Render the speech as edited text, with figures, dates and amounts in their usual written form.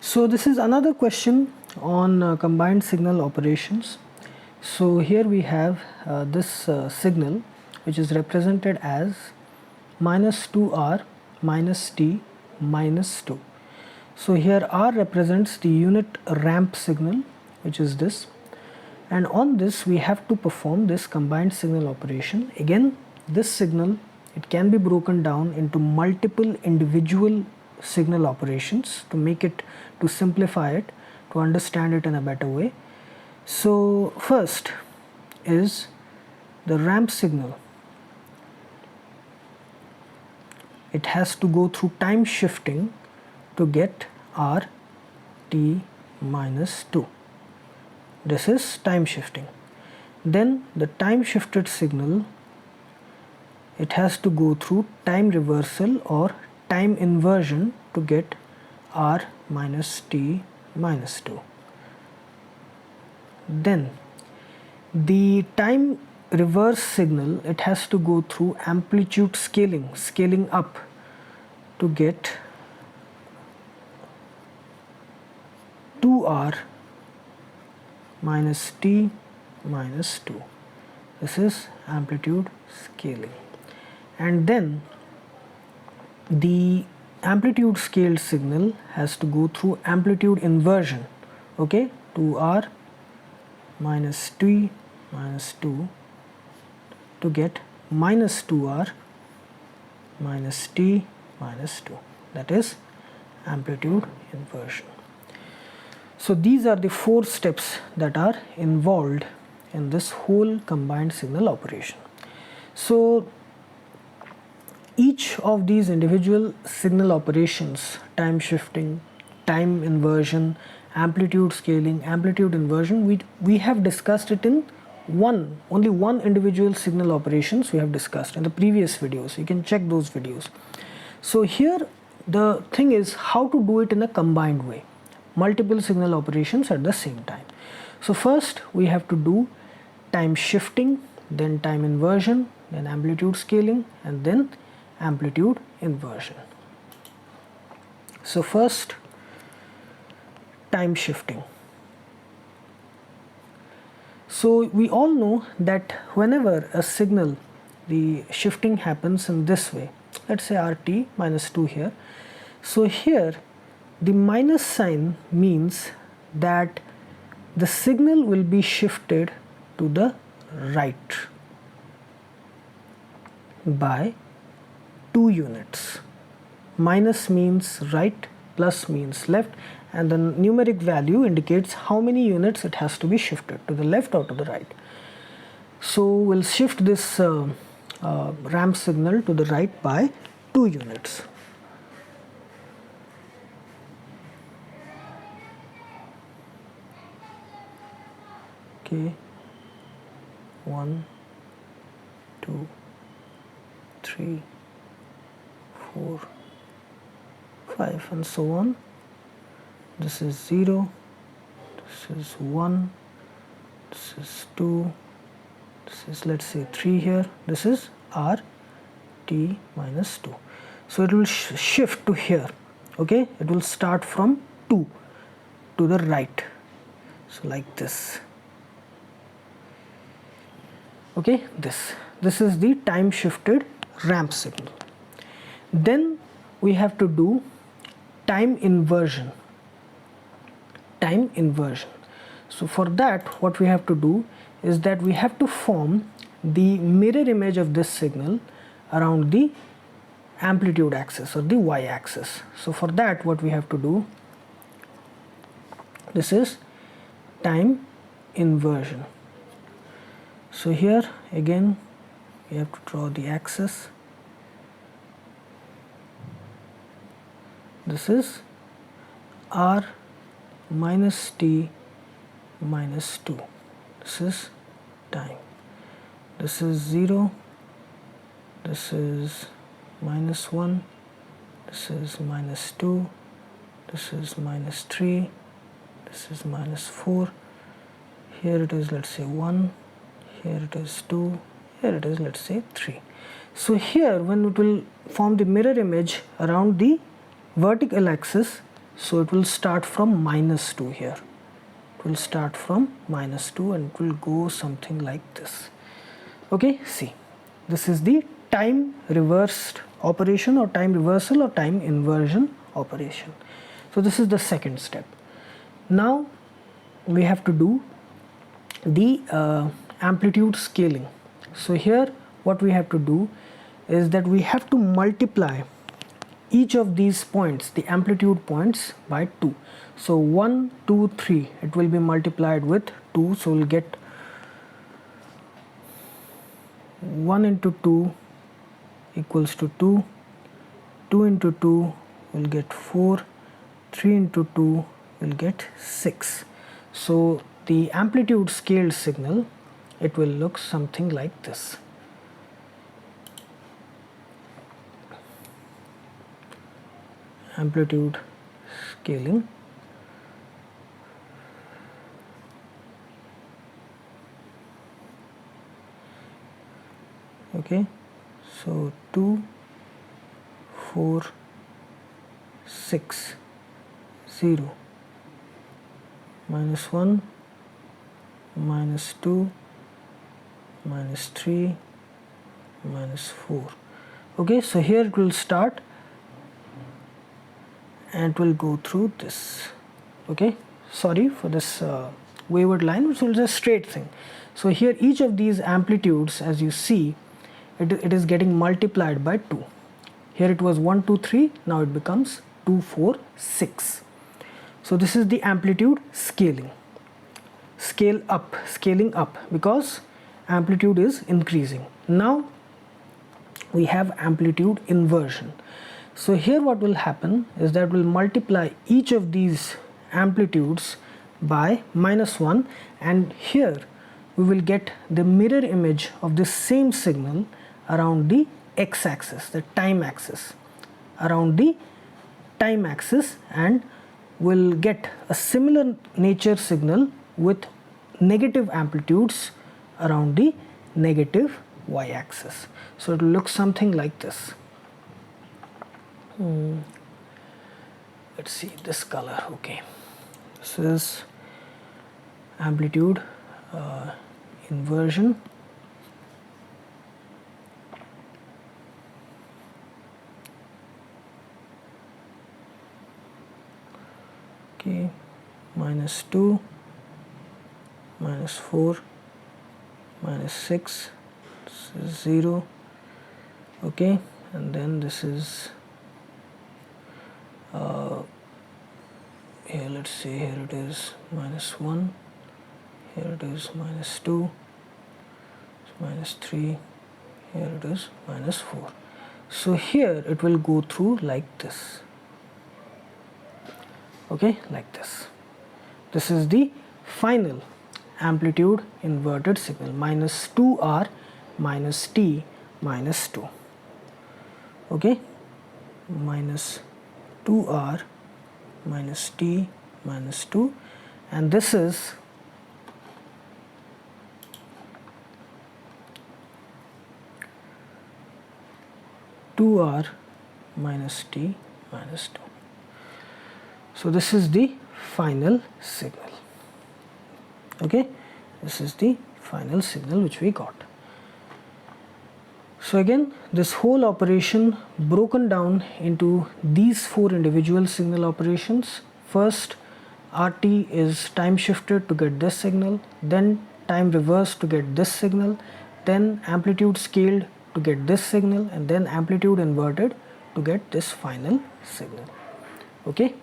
So this is another question on combined signal operations. So here we have this signal which is represented as minus 2r minus t minus 2. So here r represents the unit ramp signal, which is this, and on this we have to perform this combined signal operation. Again, this signal, it can be broken down into multiple individual signal operations to simplify it, to understand it in a better way. So first is the ramp signal. It has to go through time shifting to get r t minus 2. This is time shifting. Then the time shifted signal, it has to go through time reversal or time inversion to get r minus t minus 2. Then the time reverse signal, it has to go through amplitude scaling up to get 2r minus t minus 2. This is amplitude scaling. And then the amplitude scaled signal has to go through amplitude inversion, okay, 2r minus t minus 2 to get minus 2r minus t minus 2. That is amplitude inversion. So these are the 4 steps that are involved in this whole combined signal operation. So each of these individual signal operations, time shifting, time inversion, amplitude scaling, amplitude inversion, we have discussed it in only one individual signal operations we have discussed in the previous videos. You can check those videos. So here the thing is how to do it in a combined way, multiple signal operations at the same time. So first we have to do time shifting, then time inversion, then amplitude scaling, and then amplitude inversion. So first, time shifting. So we all know that whenever a signal, the shifting happens in this way, let's say RT minus 2 here. So here the minus sign means that the signal will be shifted to the right by 2 units. Minus means right, plus means left, and the numeric value indicates how many units it has to be shifted, to the left or to the right. So we'll shift this ramp signal to the right by 2 units. Okay, 1, 2, 3, 4, 5, and so on. This is 0, this is 1, this is 2, this is, let's say, 3 here. This is r t minus 2. So it will shift to here, okay. It will start from 2 to the right, so like this, okay. This is the time shifted ramp signal. Then we have to do time inversion. So for that, what we have to do is that we have to form the mirror image of this signal around the amplitude axis or the y-axis. So for that, what we have to do, this is time inversion. So here again we have to draw the axis. This is r minus t minus 2. This is time. This is 0. This is minus 1. This is minus 2. This is minus 3. This is minus 4. Here it is, let's say 1. Here it is 2. Here it is, let's say 3. So here, when it will form the mirror image around the vertical axis, So it will start from -2 here. It will start from -2 and it will go something like this. Okay, see, this is the time reversed operation or time reversal or time inversion operation. So this is the second step. Now we have to do the amplitude scaling. So here what we have to do is that we have to multiply each of these points, the amplitude points, by 2. So 1, 2, 3, it will be multiplied with 2, so we'll get 1 into 2 equals to 2, 2 into 2 will get 4, 3 into 2 will get 6. So the amplitude scaled signal, it will look something like this. Amplitude scaling. Okay, so 2, 4, 6, 0, -1, -2, -3, -4. Okay, so here it will start and it will go through this. Okay, sorry for this wavered line, which is a straight thing. So here each of these amplitudes, as you see, it is getting multiplied by 2. Here it was 1, 2, 3, now it becomes 2, 4, 6. So this is the amplitude scaling. Scaling up, because amplitude is increasing. Now we have amplitude inversion. So here what will happen is that we'll multiply each of these amplitudes by -1, and here we will get the mirror image of this same signal around the x-axis, the time axis, around the time axis, and we'll get a similar nature signal with negative amplitudes around the negative y-axis. So it will look something like this. Let's see this color. Okay, this is amplitude inversion. Okay, -2, -4, -6, this is 0. Okay, and then this is here, let's see, here it is -1, here it is -2, -3, here it is -4. So here it will go through like this. Okay, like this. This is the final amplitude inverted signal, -2R minus T minus 2. Okay, -2R minus T minus 2, and this is (2R minus T minus 2). So this is the final signal. Okay, this is the final signal which we got. So again, this whole operation broken down into these 4 individual signal operations. First, RT is time shifted to get this signal, then time reversed to get this signal, then amplitude scaled to get this signal, and then amplitude inverted to get this final signal. Okay.